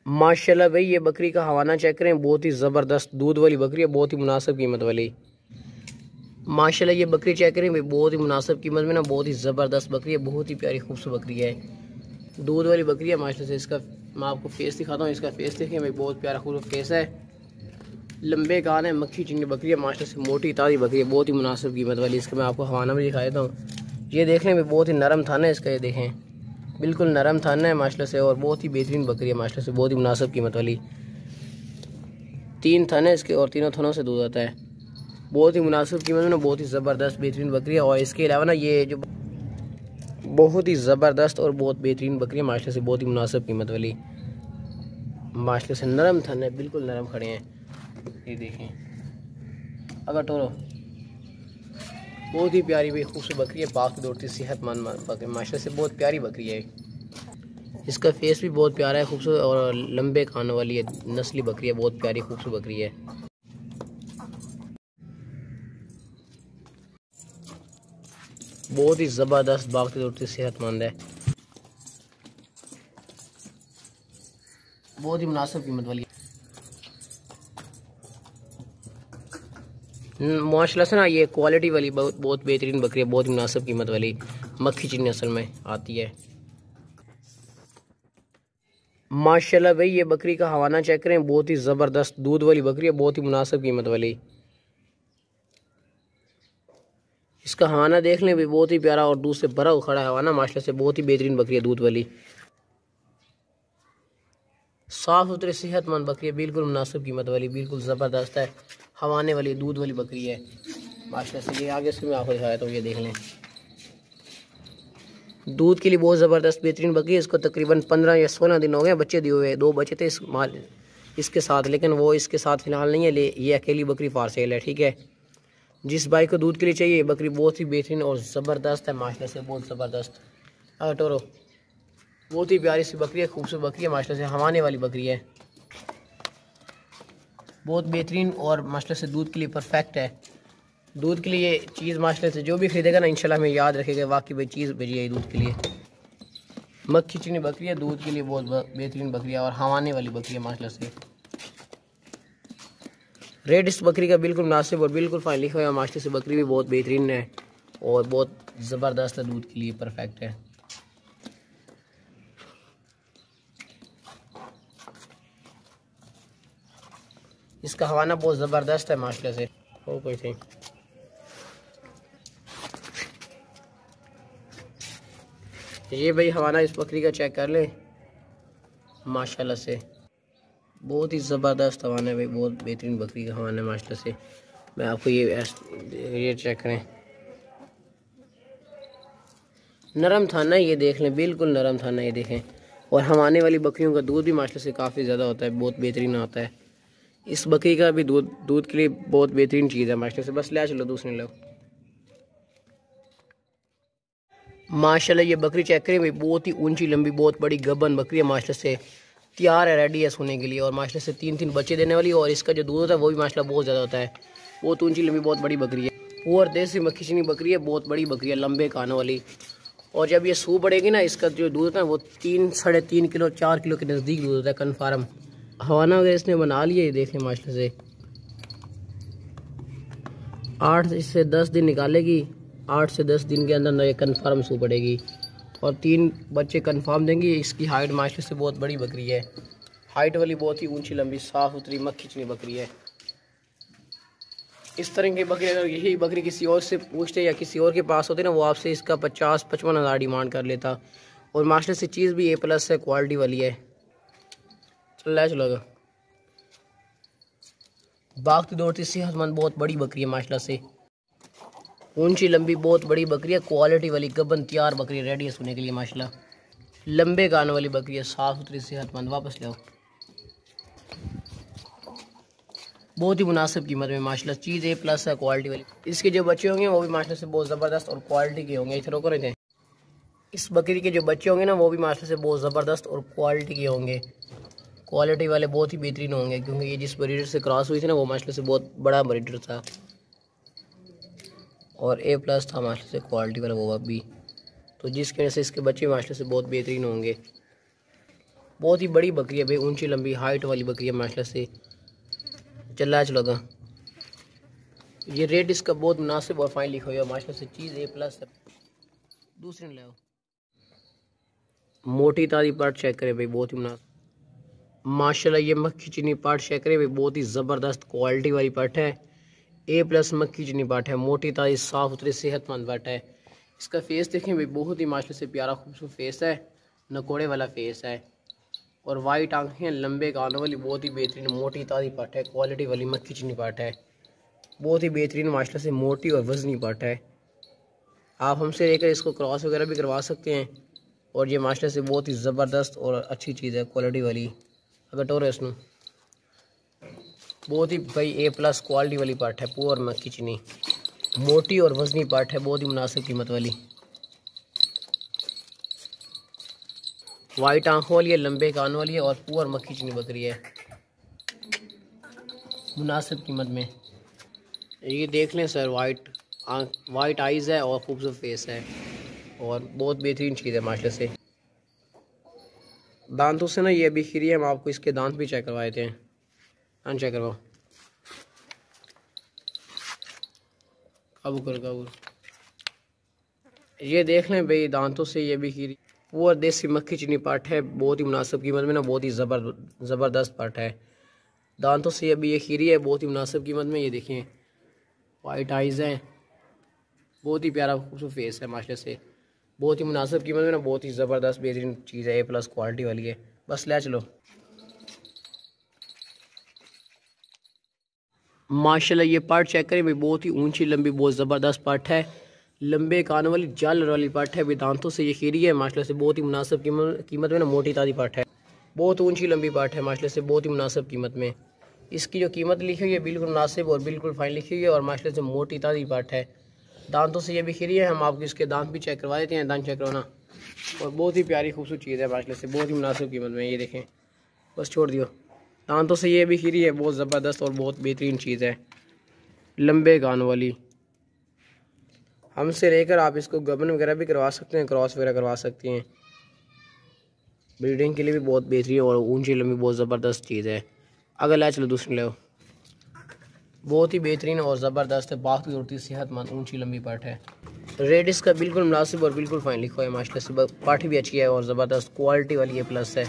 माशाल्लाह भाई, ये बकरी का हवाना चेक करें, बहुत ही ज़बरदस्त दूध वाली बकरी है, बहुत ही मुनासिब कीमत वाली। माशाल्लाह ये बकरी चेक करें भाई, बहुत ही मुनासिब कीमत में ना, बहुत ही ज़बरदस्त बकरी है, बहुत ही प्यारी खूबसूरत बकरी है, दूध वाली बकरी है माशाल्लाह से। इसका मैं आपको फेस दिखाता हूँ, इसका फेस देखिए भाई, बहुत प्यारा खूबसूरत फेस है, लंबे कान है, मक्खी चिंगी बकरी है माशाल्लाह से, मोटी ताज़ी बकरी है, बहुत ही मुनासिब कीमत वाली। इसका मैं आपको हवाना भी दिखा देता हूँ। ये देखने में बहुत ही नरम थाना है इसका, ये देखें बिल्कुल नरम थाना है माशाल्लाह से, और बहुत ही बेहतरीन बकरी है माशाल्लाह से, बहुत ही मुनासिब कीमत वाली। 3 थन है इसके और तीनों थनों से दूध आता है, बहुत ही मुनासिब कीमत में ना, बहुत ही ज़बरदस्त बेहतरीन बकरी है। और इसके अलावा ना ये जो बहुत ही ज़बरदस्त और बहुत बेहतरीन बकरी है माशाल्लाह से, बहुत ही मुनासिब कीमत वाली माशाल्लाह से, नरम थन है, बिल्कुल नरम खड़े हैं, ये देखें अगर टोरो, बहुत ही प्यारी भाई खूबसूरत बकरी है, पाक दौड़ती सेहतमंद बकरी माशाल्लाह से, बहुत प्यारी बकरी है। इसका फेस भी बहुत प्यारा है, खूबसूरत और लंबे कानों वाली है, नस्ली बकरी है, बहुत प्यारी खूबसूरत बकरी है। बहुत ही ज़बरदस्त भागती दौड़ती सेहतमंद है, बहुत ही मुनासिब कीमत वाली माशाल्लाह से ना, ये क्वालिटी वाली बहुत बेहतरीन बकरी है, बहुत ही मुनासिब कीमत वाली मक्खी चिन्नी नस्ल में आती है। माशाल्लाह भाई, ये बकरी का हवाना चेक करें, बहुत ही ज़बरदस्त दूध वाली बकरी है, बहुत ही मुनासिब कीमत वाली। इसका हवाना देख लें भी, बहुत ही प्यारा और दूध से भरा हुआ खड़ा है हवाना माशाल्लाह से, बहुत ही बेहतरीन बकरी है दूध वाली, साफ़ सुथरी सेहतमंद बकरी है, बिल्कुल मुनासिब कीमत वाली, बिल्कुल ज़बरदस्त है, हवाने वाली दूध वाली बकरी है माशाल्लाह से। ये आगे से मैं आपको दिखाया तो ये देख लें, दूध के लिए बहुत ज़बरदस्त बेहतरीन बकरी है। इसको तकरीबन 15 या 16 दिन हो गए बच्चे दिए हुए, 2 बच्चे थे इसके साथ, लेकिन वो इसके साथ फ़िलहाल नहीं है, ये अकेली बकरी फार सेल है, ठीक है। जिस भाई को दूध के लिए चाहिए, ये बकरी बहुत ही बेहतरीन और ज़बरदस्त है माशाल्लाह से, बहुत ज़बरदस्त। टोरो, बहुत ही प्यारी सी बकरी है, खूबसूरत बकरी है माशाल्लाह से, हवाने वाली बकरी है, बहुत बेहतरीन और माशाल्लाह से दूध के लिए परफेक्ट है। दूध के लिए चीज़ माशाल्लाह से जो भी खरीदेगा ना, इंशाल्लाह हमें याद रखेगा वाकई भाई चीज़ भेजी है दूध के लिए। मक्खी चिनी बकरी है, दूध के लिए बहुत बेहतरीन बकरी है और हवाने वाली बकरी है माशाल्लाह से। रेट इस बकरी का बिल्कुल मुनासिब और बिल्कुल फाइन लिखा हुआ है माशाल्लाह से, बकरी भी बहुत बेहतरीन है और बहुत ज़बरदस्त है, दूध के लिए परफेक्ट है। इसका हवाना बहुत ज़बरदस्त है माशाल्लाह से, हो कोई थी। ये भाई हवाना इस बकरी का चेक कर ले माशाल्लाह से, बहुत ही ज़बरदस्त हवाना है भाई, बहुत बेहतरीन बकरी का हवाना है माशाल्लाह से। मैं आपको ये चेक करें, नरम थाना है, ये देख लें बिल्कुल नरम थाना है, ये देखें। और हवाने वाली बकरियों का दूध भी माशाल्लाह से काफ़ी ज़्यादा होता है, बहुत बेहतरीन आता है। इस बकरी का भी दूध के लिए बहुत बेहतरीन चीज़ है माशाल्लाह से। बस ले चलो दूसरे लोग। माशाल्लाह ये बकरी चेक करें भाई, बहुत ही ऊंची लंबी बहुत बड़ी गबन बकरी है माशाल्लाह से, तैयार है, रेडी है सोने के लिए, और माशाल्लाह से 3 बच्चे देने वाली, और इसका जो दूध होता है वो भी माशाल्लाह बहुत ज़्यादा होता है, बहुत ऊंची लंबी बहुत बड़ी बकरी है, और देसी मक्खी चिनी बकरी है, बहुत बड़ी बकरी है, लंबे कानों वाली। और जब ये सूह पड़ेगी ना, इसका जो दूध होता है वो 3-3.5 किलो 4 किलो के नज़दीक दूध होता है कन्फर्म। हवाना वगैरह इसने बना लिया, ये देखें माशाल्लाह से, 8 से 10 दिन निकालेगी, 8 से 10 दिन के अंदर ये कन्फर्म सूह पड़ेगी और 3 बच्चे कन्फर्म देंगी। इसकी हाइट माशाल्लाह से बहुत बड़ी बकरी है, हाइट वाली बहुत ही ऊंची लंबी साफ़ सुथरी मक्खी चिनी बकरी है। इस तरह की बकरी अगर यही बकरी किसी और से पूछते या किसी और के पास होते ना, वो आपसे इसका 50-55 हज़ार डिमांड कर लेता। और माशाल्लाह से चीज़ भी A+ है, क्वालिटी वाली है। चलो भागती दौड़ती सेहतमंद बहुत बड़ी बकरी है माशाल्लाह से, ऊंची लंबी बहुत बड़ी बकरी है, क्वालिटी वाली गबन तैयार बकरी, रेडी है सोने के लिए माशाल्लाह, लंबे कानों वाली बकरी है, साफ़ सुथरी सेहतमंद। वापस ले आओ, बहुत ही मुनासिब कीमत में माशाल्लाह, चीज़ A+ है, क्वालिटी वाली। इसके जो बच्चे होंगे वो भी माशाल्लाह से बहुत ज़बरदस्त और क्वालिटी के होंगे। इधर रोको रहे थे, इस बकरी के जो बच्चे होंगे ना वो भी माशाल्लाह से बहुत ज़बरदस्त और क्वालिटी के होंगे, क्वालिटी वाले बहुत ही बेहतरीन होंगे, क्योंकि ये जिस ब्रीडर से क्रॉस हुई थी ना वो माशाल्लाह से बहुत बड़ा ब्रीडर था और A+ था माशाल्लाह से, क्वालिटी वाला वो भी, तो जिसकी वजह से इसके बच्चे माशाल्लाह से बहुत बेहतरीन होंगे। बहुत ही बड़ी बकरी है भाई, ऊंची लंबी हाइट वाली बकरी है माशाल्लाह से। चलोगा ये रेट इसका बहुत मुनासिब और फाइन लिखा हुआ है माशाल्लाह से, चीज़ A+ है। दूसरी ले आओ, मोटी ताज़ी पार्ट चेक करें भाई, बहुत ही मुनासिब माशाल्लाह। ये मक्खी चीनी पार्ट चेक करें भाई, बहुत ही ज़बरदस्त क्वालिटी वाली पार्ट है। A+ मक्खी चीनी पार्ट है, मोटी ताज़ी साफ़ सुथरी सेहतमंद पार्ट है। इसका फेस देखें भाई, बहुत ही माशाल्लाह से प्यारा खूबसूरत फेस है, नकोड़े वाला फेस है और वाइट आंखें, लंबे कानों वाली बहुत ही बेहतरीन मोटी ताज़ी पार्ट है, क्वालिटी वाली मक्खी चीनी पार्ट है, बहुत ही बेहतरीन माशाल्लाह से मोटी और वज़नी पार्ट है। आप हमसे लेकर इसको क्रॉस वगैरह भी करवा सकते हैं और ये माशाल्लाह से बहुत ही ज़बरदस्त और अच्छी चीज़ है, क्वालिटी वाली। अगर टोर इसनू बहुत ही भाई A+ क्वालिटी वाली पार्ट है, पूर मक्खी चीनी मोटी और वज़नी पार्ट है, बहुत ही मुनासिब कीमत वाली। वाइट आंखों वाली है, लंबे कान वाली है और पूर मक्खी चीनी बकरी है, मुनासिब कीमत में। ये देख लें सर, वाइट आइज़ है और खूबसूरत फेस है और बहुत बेहतरीन चीज़ है माशाल्लाह से। दांतों से ना ये अभी खीरी है, हम आपको इसके दांत भी चेक करवाए थे। हाँ चेक करवाओ, काबू। ये देख लें भाई, दांतों से ये भी खीरी, वो देसी मक्खी चीनी पार्ट है, बहुत ही मुनासिब कीमत में ना, बहुत ही ज़बरदस्त पार्ट है। दांतों से अभी ये खीरी है, बहुत ही मुनासिब कीमत में। ये देखें, वाइट आइज़ हैं, बहुत ही प्यारा खूबसूरत फेस है माशाल्लाह से, बहुत ही मुनासिब कीमत में ना, बहुत ही ज़बरदस्त बेहतरीन चीज़ है, A+ क्वालिटी वाली है। बस ले चलो माशाल्लाह। ये पार्ट चेक करें भाई, बहुत ही ऊंची लंबी बहुत ज़बरदस्त पार्ट है, लंबे कान वाली जाल वाली पार्ट है भाई, दांतों से ये खीरी है माशाल्लाह से, बहुत ही मुनासिब कीमत में ना, मोटी ताज़ी पार्ट है, बहुत ऊंची लंबी पार्ट है माशाल्लाह से, बहुत ही मुनासिब कीमत में। इसकी जो कीमत लिखी हुई है बिल्कुल मुनासिब और बिल्कुल फाइन लिखी हुई है और माशाल्लाह से मोटी ताज़ी पार्ट है। दांतों से ये भी खीरी है, हम आपको इसके दांत भी चेक करवा देते हैं, दांत चेक करवाना। और बहुत ही प्यारी खूबसूरत चीज़ है माशाल्लाह से, बहुत ही मुनासिब कीमत में। ये देखें, बस छोड़ दियो, दांतों से ये भी खीरी है, बहुत ज़बरदस्त और बहुत बेहतरीन चीज़ है, लंबे कान वाली। हमसे लेकर आप इसको गबन वगैरह भी करवा सकते हैं, क्रॉस वगैरह करवा सकती हैं, ब्रीडिंग के लिए भी बहुत बेहतरीन और ऊंची लंबी बहुत ज़बरदस्त चीज़ है। अगर ला चलो दूसरी ले, बहुत ही बेहतरीन और ज़बरदस्त है, बाकी होती सेहतमंद ऊंची लंबी पार्ट है। रेट इसका बिल्कुल मुनासिब और बिल्कुल फाइन लिखा है माशाल्लाह से, पार्ट भी अच्छी है और ज़बरदस्त क्वालिटी वाली A+ है,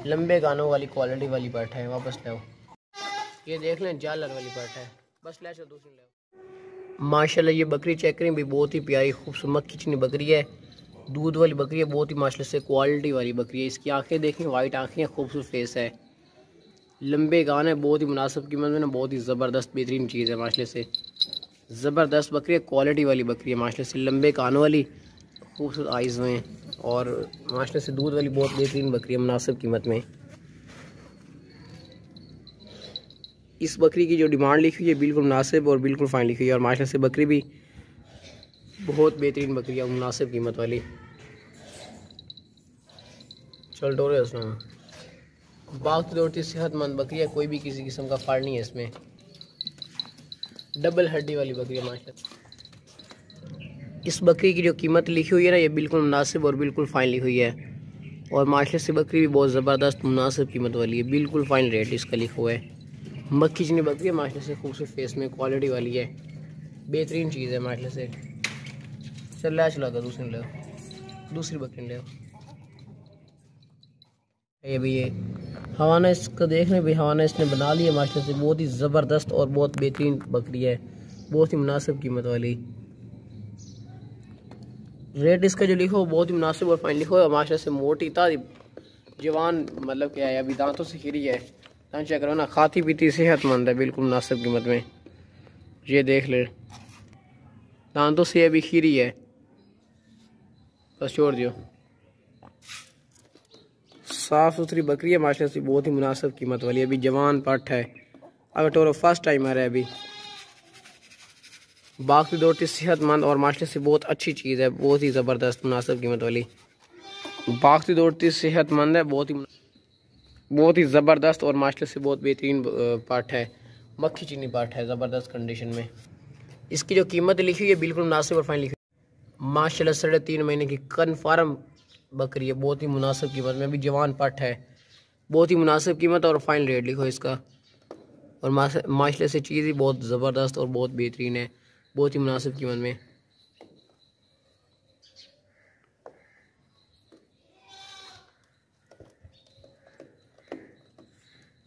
लंबे गानों वाली क्वालिटी वाली पार्ट है। वापस ले, ये देख लें, जालर वाली पार्ट है। बस ले चलो दूसरी ले माशाल्लाह। ये बकरी चेक करें भी, बहुत ही प्यारी खूबसूरत मक्खी चीनी बकरी है, दूध वाली बकरी है, बहुत ही माशाल्लाह से क्वालिटी वाली बकरी है। इसकी आंखें देखें, वाइट आंखें, खूबसूरत फेस है, लंबे कान है, बहुत ही मुनासिब कीमत में ना, बहुत ही ज़बरदस्त बेहतरीन चीज़ है माशाल्लाह से, ज़बरदस्त बकरी है, क्वालिटी वाली बकरी है माशाल्लाह से, लंबे कानों वाली, खूबसूरत आइज़ में और माशाल्लाह से दूध वाली बहुत बेहतरीन बकरी है, मुनासिब कीमत में। इस बकरी की जो डिमांड लिखी हुई है बिल्कुल मुनासिब और बिल्कुल फाइन लिखी हुई है और माशाल्लाह से बकरी भी बहुत बेहतरीन बकरी है, मुनासिब कीमत वाली। चल डोरे उसमें बाकी दौड़ती सेहतमंद बकरी है, कोई भी किसी किस्म का फाड़ नहीं है इसमें, डबल हड्डी वाली बकरी है माशाल्लाह। इस बकरी की जो कीमत लिखी हुई है ना, ये बिल्कुल मुनासिब और बिल्कुल फाइन लिखी हुई है और माशाल्लाह से बकरी भी बहुत ज़बरदस्त मुनासिब कीमत वाली है, बिल्कुल फाइन रेट इसका लिखा हुआ है। मक्खी चीनी बकरी है माशाल्लाह से, खूबसूरत फेस में, क्वालिटी वाली है, बेहतरीन चीज़ है माशाल्लाह से। चल चला कर दूसरी बकरी ले। ये भी ये हवाना इसका देख रहे भाई, हवाना इसने बना लिया माशाल्लाह से, बहुत ही ज़बरदस्त और बहुत बेहतरीन बकरी है, बहुत ही मुनासिब कीमत वाली। रेट इसका जो लिखो बहुत ही मुनासिब और फाइन लिखो है माशाल्लाह से, मोटी ताज़ी जवान मतलब क्या है, अभी दांतों से खिरी है, दांत चेक करो ना, खाती पीती सेहतमंद है, बिल्कुल मुनासिब कीमत में। ये देख ले, दांतों से अभी खीरी है, बस छोड़ दियो, साफ़ सुथरी बकरी है माशाल्लाह से, बहुत ही मुनासिब कीमत वाली, अभी जवान पट है। अगर टोरो फर्स्ट टाइम आ रहा है अभी, बाकी दौड़ती सेहतमंद और माशाल्लाह से बहुत अच्छी चीज़ है, बहुत ही ज़बरदस्त मुनासिब कीमत वाली, बाकी दौड़ती सेहतमंद है, बहुत ही ज़बरदस्त और माशाल्लाह से बहुत बेहतरीन पार्ट है, मक्खी चीनी पार्ट है, ज़बरदस्त कंडीशन में। इसकी जो कीमत लिखी हुई है बिल्कुल मुनासिब और फाइन लिखी हुई है माशाल्लाह, 3.5 महीने की कन्फर्म बकरी है, बहुत ही मुनासिब कीमत में, अभी जवान पट है, बहुत ही मुनासिब कीमत और फाइनल रेट लिखो इसका। और माशाल्लाह से चीज़ ही बहुत ज़बरदस्त और बहुत बेहतरीन है, बहुत ही मुनासिब कीमत में।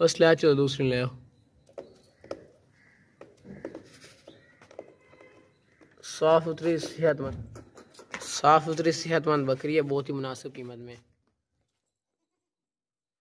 बस ले चलो दूसरी ले आओ। साफ़ सुथरी सेहतमंद बकरी है, बहुत ही मुनासिब कीमत में।